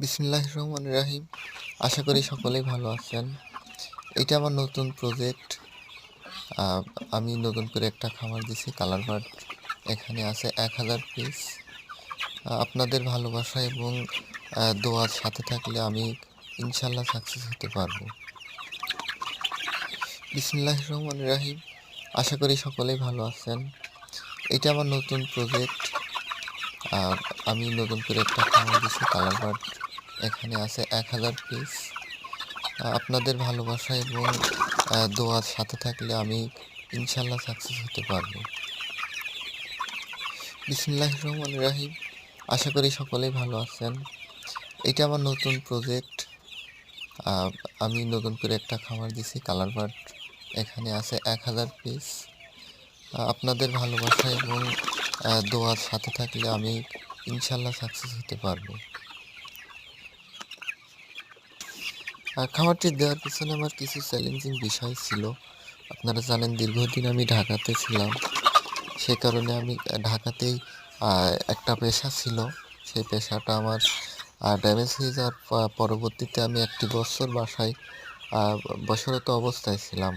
বিসমিল্লাহির রহমানির রাহিম। আশা করি সকলেই ভালো আছেন। এটা আমার নতুন প্রজেক্ট। আ আমি নতুন করে একটা খামার দিছি কালার বার্ড। এখানে আছে ১,০০০ পিস। আপনাদের ভালোবাসা এবং দোয়ার সাথে থাকলে আমি ইনশাআল্লাহ সাকসেস হতে পারবো। বিসমিল্লাহির রহমানির রাহিম। আশা করি সকলেই ভালো আছেন। এটা আমার নতুন প্রজেক্ট। আ আমি নতুন করে একটা খামার দিছি কালার বার্ড। এখানে আছে ১,০০০ পিস। আপনাদের ভালোবাসা এবং দোয়ার সাথে থাকলে আমি ইনশাআল্লাহ সাকসেস হতে পারবো। বিসমিল্লাহির রহমানির রাহিম। আশা করি সকলেই ভালো আছেন। এটা আমার নতুন প্রজেক্ট। আ আমি নতুন করে একটা খামার দিছি কালার বার্ড। এখানে আছে ১,০০০ পিস। আপনাদের ভালোবাসা এবং দোয়ার সাথে থাকলে আমি ইনশাআল্লাহ সাকসেস হতে পারবো। খামারটি দেওয়ার পেছনে আমার কিছু চ্যালেঞ্জিং বিষয় ছিল। আপনারা জানেন দীর্ঘদিন আমি ঢাকাতে ছিলাম। সে কারণে আমি ঢাকাতেই একটা পেশা ছিল। সেই পেশাটা আমার ড্যামেজ হয়ে যাওয়ার পরবর্তীতে আমি ১টি বছর বাসায় আ বসরত অবস্থায় ছিলাম।